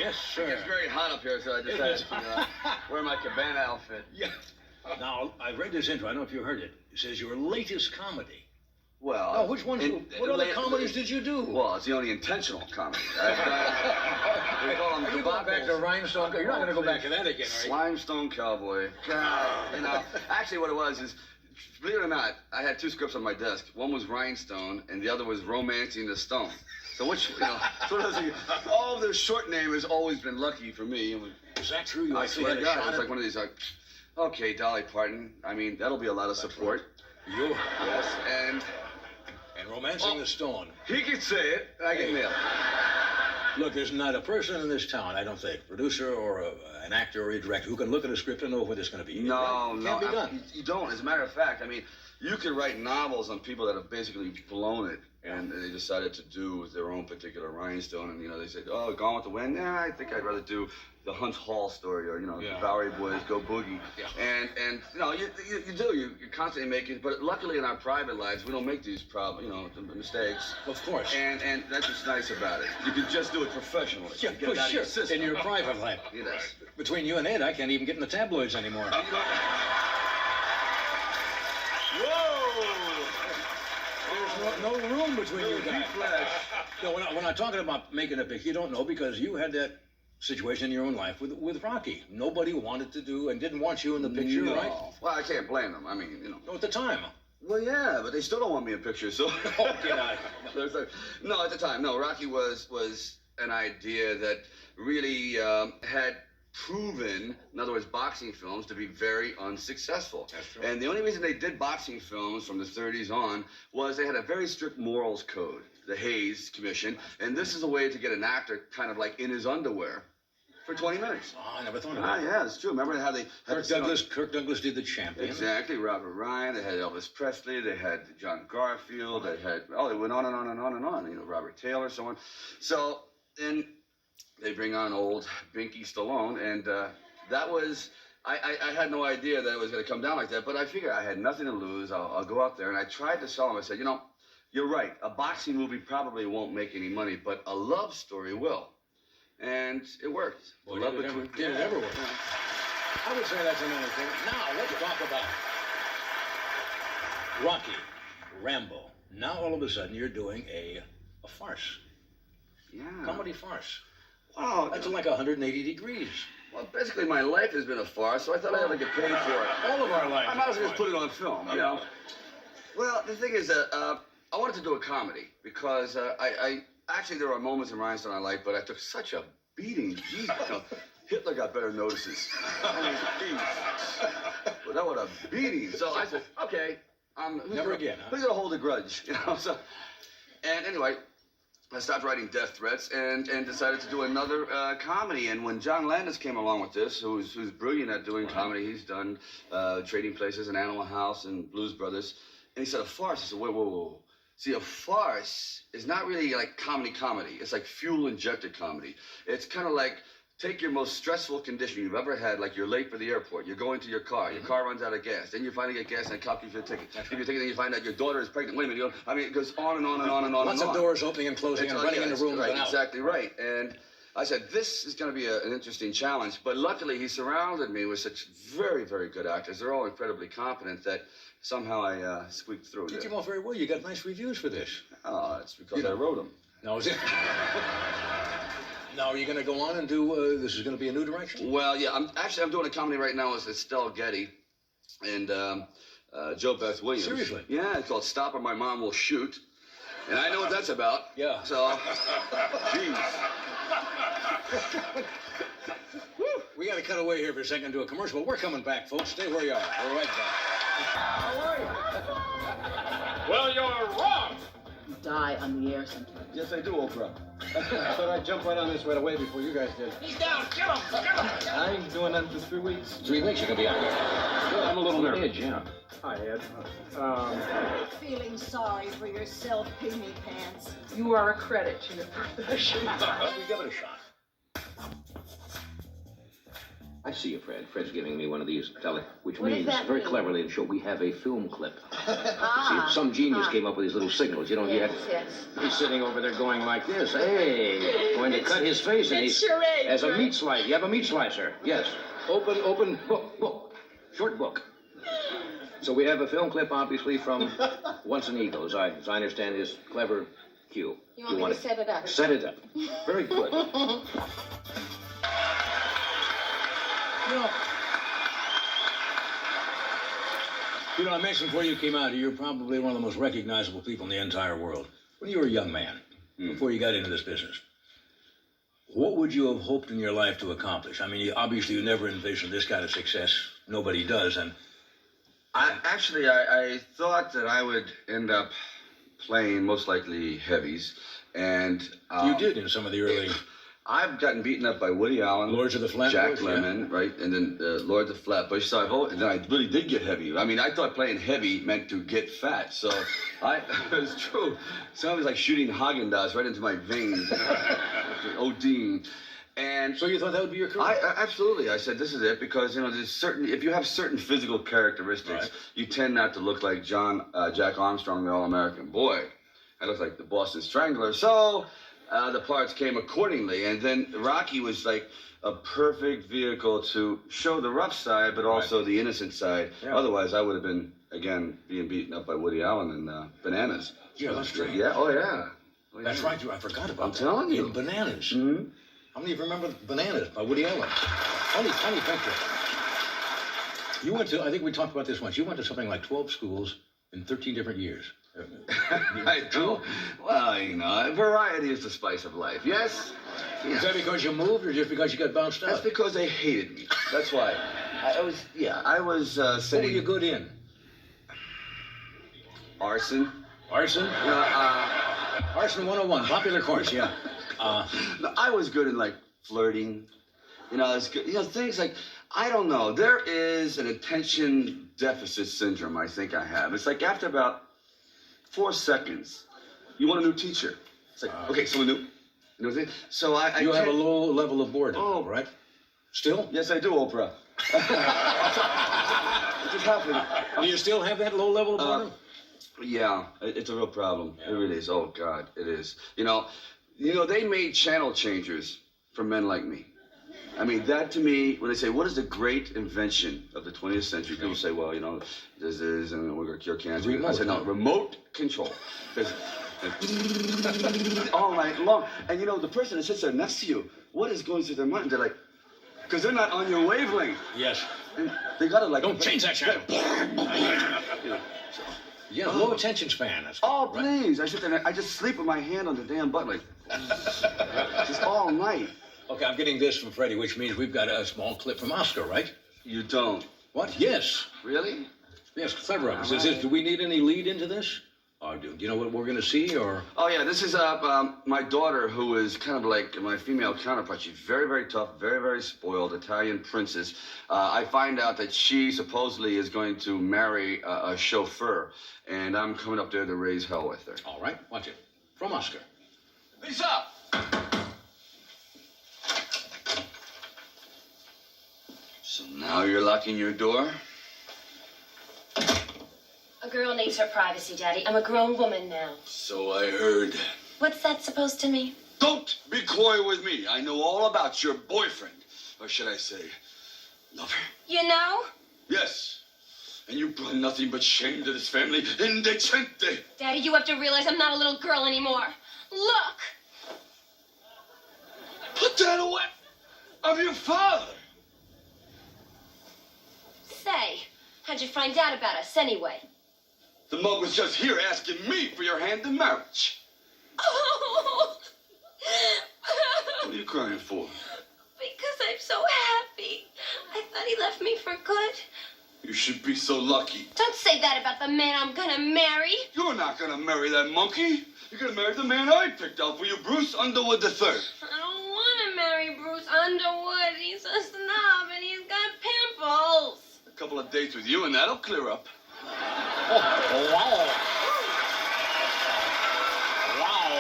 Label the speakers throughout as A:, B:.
A: Yes, sir.
B: It's very hot up here, so I decided to wear my cabana outfit.
A: Yeah. Now, I read this intro. I don't know if you heard it. It says your latest comedy.
B: Well...
A: Oh, which ones? What other comedies did you do?
B: Well, it's the only intentional comedy. We call them
A: Are you going back to Rhinestone? You're not going to go back to that again, are you?
B: Slimestone Cowboy. God, you know, actually what it was is, believe it or not, I had two scripts on my desk. One was Rhinestone, and the other was Romancing the Stone. So which, you know, all of their short name has always been lucky for me.
A: Is that true? You
B: I
A: actually
B: swear
A: had
B: to
A: a
B: God,
A: shot
B: it's
A: at...
B: like one of these, like, okay, Dolly Parton. I mean, that'll be a lot of support.
A: You?
B: Yes, and
A: Romancing the Stone.
B: He can say it, I can nail it.
A: Look, there's not a person in this town, I don't think, producer or an actor or a director, who can look at a script and know what it's going to be.
B: No,
A: right?
B: no.
A: Can't be done.
B: You don't. As a matter of fact, I mean, you could write novels on people that have basically blown it, and they decided to do their own particular rhinestone, and, you know, they said, oh, Gone with the Wind? Yeah, I think I'd rather do the Hunt Hall story, or, you know, the Bowery Boys Go Boogie. Yeah. And you know, you're constantly making, but luckily in our private lives, we don't make these mistakes.
A: Of course.
B: And that's what's nice about it. You can just do it professionally.
A: Yeah,
B: you get
A: sure. In your private life.
B: Yes.
A: Between you and Ed, I can't even get in the tabloids anymore.
B: Whoa!
A: There's no room between you guys. No, we're not talking about making a pick. You don't know, because you had that situation in your own life with Rocky. Nobody wanted to do and didn't want you in the picture, right?
B: Well, I can't blame them. I mean, you know.
A: No, at the time.
B: Well, yeah, but they still don't want me in pictures, so...
A: Oh, get out.
B: No, at the time, no. Rocky was an idea that really had proven, in other words, boxing films, to be very unsuccessful.
A: That's true.
B: And the only reason they did boxing films from the 30s on was they had a very strict morals code, the Hays Commission, and this is a way to get an actor kind of like in his underwear for 20 minutes.
A: Oh, I never thought of that.
B: Yeah, it's true. Remember how they had
A: Kirk Douglas did The Champion.
B: Exactly. Robert Ryan. They had Elvis Presley. They had John Garfield. They had, they went on and on and on and on. You know, Robert Taylor, so on. So then they bring on old Binky Stallone, and that was, I had no idea that it was going to come down like that, but I figured I had nothing to lose. I'll go out there, and I tried to sell him. I said, you know, you're right. A boxing movie probably won't make any money, but a love story will. And it worked.
A: Well, did it ever work? I would say that's another thing. Now, let's talk about Rocky, Rambo. Now, all of a sudden, you're doing a farce.
B: Yeah.
A: Comedy farce.
B: Wow.
A: That's like 180 degrees.
B: Well, basically, my life has been a farce, so I thought I'd have to get paid for it.
A: All of our lives.
B: I might as well just put it on film, you know? Well, the thing is that I wanted to do a comedy because actually, there are moments in Rhinestone I like, but I took such a beating. Jeez, you know, Hitler got better notices. I mean, geez. But that was a beating. So I said, okay,
A: never again.
B: Who's gonna hold a grudge? You know. So, and anyway, I stopped writing death threats and decided to do another comedy. And when John Landis came along with this, who's brilliant at doing comedy, he's done Trading Places and Animal House and Blues Brothers, and he said a farce. I said, whoa. See, a farce is not really like comedy. It's like fuel-injected comedy. It's kind of like, take your most stressful condition you've ever had, like you're late for the airport, you're going to your car runs out of gas, then you finally get gas and it calculates your ticket. If you're taking, then you find out your daughter is pregnant. Wait a minute, you know, I mean, it goes on and on and on and on.
A: Lots of doors opening and closing and running into rooms
B: right,
A: and out.
B: Exactly right. And I said, this is going to be an interesting challenge. But luckily, he surrounded me with such very, very good actors. They're all incredibly competent that somehow I squeaked through.
A: You came off very well. You got nice reviews for this.
B: Oh, it's because I wrote them.
A: No, is it? Now, are you going to go on and do, this is going to be a new direction?
B: Well, yeah, I'm doing a comedy right now with Estelle Getty and Joe Beth Williams.
A: Seriously?
B: Yeah, it's called Stop or My Mom Will Shoot. And I know what that's about.
A: Yeah.
B: So, geez.
A: We got to cut away here for a second to a commercial. We're coming back, folks. Stay where you are. We're right back. How are you?
C: Well, you're wrong.
D: You die on the air sometimes.
B: Yes, I do, Oprah.
E: I thought I'd jump right on this right away before you guys did.
C: He's down. Kill him. Kill him.
E: I ain't doing nothing for 3 weeks.
A: 3 weeks, you can be out here.
E: I'm a little nervous.
A: Yeah.
E: Hi, Ed.
F: Feeling sorry for yourself, pygmy pants.
D: You are a credit to your profession.
A: We give it a shot.
G: I see you, Fred. Fred's giving me one of these, which
D: What does
G: means,
D: that
G: very
D: mean?
G: cleverly in show, we have a film clip.
D: Ah.
G: See, some genius came up with these little signals, you know,
D: Yes,
G: yet.
D: yes.
G: He's sitting over there going like this. Hey, going to cut his face, and he's
D: charades,
G: as a
D: right?
G: meat slice. You have a meat slicer. Yes. Open, book. Short book. So we have a film clip, obviously, from Once an Eagle, as I understand his clever cue.
D: You want me to set it up?
G: Set it up. Very good.
A: You know, I mentioned before you came out here, you're probably one of the most recognizable people in the entire world. When you were a young man, before you got into this business, what would you have hoped in your life to accomplish? I mean, obviously you never envisioned this kind of success. Nobody does, and...
B: I thought that I would end up playing most likely heavies, and...
A: you did in some of the early...
B: I've gotten beaten up by Woody Allen,
A: Lords of the Flatbush,
B: Jack
A: yeah.
B: Lemmon, right, and then Lords of Flatbush. So and then I really did get heavy. I mean, I thought playing heavy meant to get fat. So it's true. So it was like shooting Haagen-Dazs right into my veins. Odin. And
A: So you thought that would be your career?
B: Absolutely. I said, this is it, because, you know, there's certain, if you have certain physical characteristics,
A: Right.
B: you tend not to look like Jack Armstrong, the All-American. Boy, I look like the Boston Strangler. So the parts came accordingly. And then Rocky was like a perfect vehicle to show the rough side, but also the innocent side.
A: Yeah.
B: Otherwise, I would have been, again, being beaten up by Woody Allen and Bananas.
A: Yeah, that's true.
B: Yeah, oh yeah. Oh,
A: That's
B: yeah.
A: right, I forgot about
B: I'm
A: that.
B: telling you.
A: In Bananas.
B: Mm-hmm.
A: How many of you remember Bananas by Woody Allen? Funny picture. You went to, I think we talked about this once, you went to something like 12 schools in 13 different years.
B: I do. Well, you know, variety is the spice of life. Yes?
A: Is that because you moved or just because you got bounced
B: That's
A: out?
B: because they hated me. That's why. I was
A: What were
B: saying
A: you good in?
B: arson.
A: Arson?
B: You know,
A: Arson 101, popular course, yeah.
B: no, I was good in like flirting. You know, it's good. You know, things like, I don't know. There is an attention deficit syndrome. I think I have. It's like after about 4 seconds, you want a new teacher. It's like, okay, someone new. You know what I'm saying? So I
A: You have a
B: can't-
A: low level of boredom,
B: Oh.
A: right? Still?
B: Yes, I do, Oprah. It just happened.
A: Do you still have that low level of boredom?
B: Yeah, it's a real problem.
A: Yeah.
B: It really is. Oh God, it is. You know, they made channel changers for men like me. I mean, that to me, when they say, what is the great invention of the 20th century? People say, well, you know, this is, and we're going to cure cancer.
A: Remote,
B: I said, no,
A: huh?
B: remote control. All night long. And you know, the person that sits there next to you, what is going through their mind? They're like, because they're not on your wavelength.
A: Yes.
B: And they got to like...
A: Don't change that channel.
B: You know, so.
A: Yeah, low attention span. That's
B: Oh,
A: right.
B: please. I sit there and I just sleep with my hand on the damn button, like, just all night.
A: Okay, I'm getting this from Freddie, which means we've got a small clip from Oscar, right?
B: You don't.
A: What? Yes.
B: Really?
A: Yes, clever of us.
B: All right.
A: Do we need any lead into this? Or do you know what we're going to see, or?
B: Oh, yeah, this is my daughter, who is kind of like my female counterpart. She's very, very tough, very, very spoiled, Italian princess. I find out that she supposedly is going to marry a chauffeur, and I'm coming up there to raise hell with her.
A: All right, watch it. From Oscar.
B: Lisa! So now you're locking your door?
H: A girl needs her privacy, Daddy. I'm a grown woman now.
B: So I heard.
H: What's that supposed to mean?
B: Don't be coy with me. I know all about your boyfriend. Or should I say, lover?
H: You know?
B: Yes. And you brought nothing but shame to this family. Indecente.
H: Daddy, you have to realize I'm not a little girl anymore. Look!
B: Put that away. Of your father.
H: Say, how'd you find out about us anyway?
B: The mug was just here asking me for your hand in marriage.
H: Oh!
B: What are you crying for?
H: Because I'm so happy. I thought he left me for good.
B: You should be so lucky.
H: Don't say that about the man I'm gonna marry.
B: You're not gonna marry that monkey. You're gonna marry the man I picked out for you, Bruce Underwood III.
H: I don't want to marry Bruce Underwood. He's a snob and he's got pimples.
B: A couple of dates with you and that'll clear up.
A: Wow.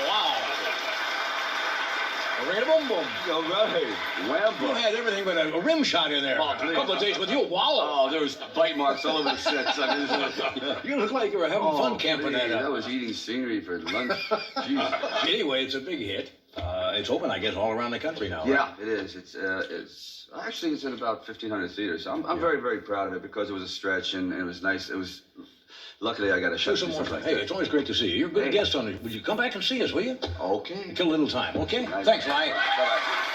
A: Wow. ring boom boom.
B: All right. Wham.
A: You had everything but a rim shot in there.
B: Oh,
A: A
B: please.
A: couple of days with you, wow.
B: Oh, there was bite marks all over the sets. I mean,
A: You look like you were having fun camping
B: please,
A: that
B: I
A: up.
B: was eating scenery for lunch. Jesus.
A: Anyway, it's a big hit. It's open, I guess, all around the country now. Right?
B: Yeah, it is. It's actually it's in about 1,500 theaters. So I'm very, very proud of it because it was a stretch and it was nice. It was. Luckily, I got a
A: Do
B: shot.
A: some more time. Hey, it's always great to see you. You're a good
B: Hey.
A: guest on it. Would you come back and see us, will you?
B: Okay.
A: Kill a little time, okay?
B: Nice.
A: Thanks, Ryan.
B: Bye-bye.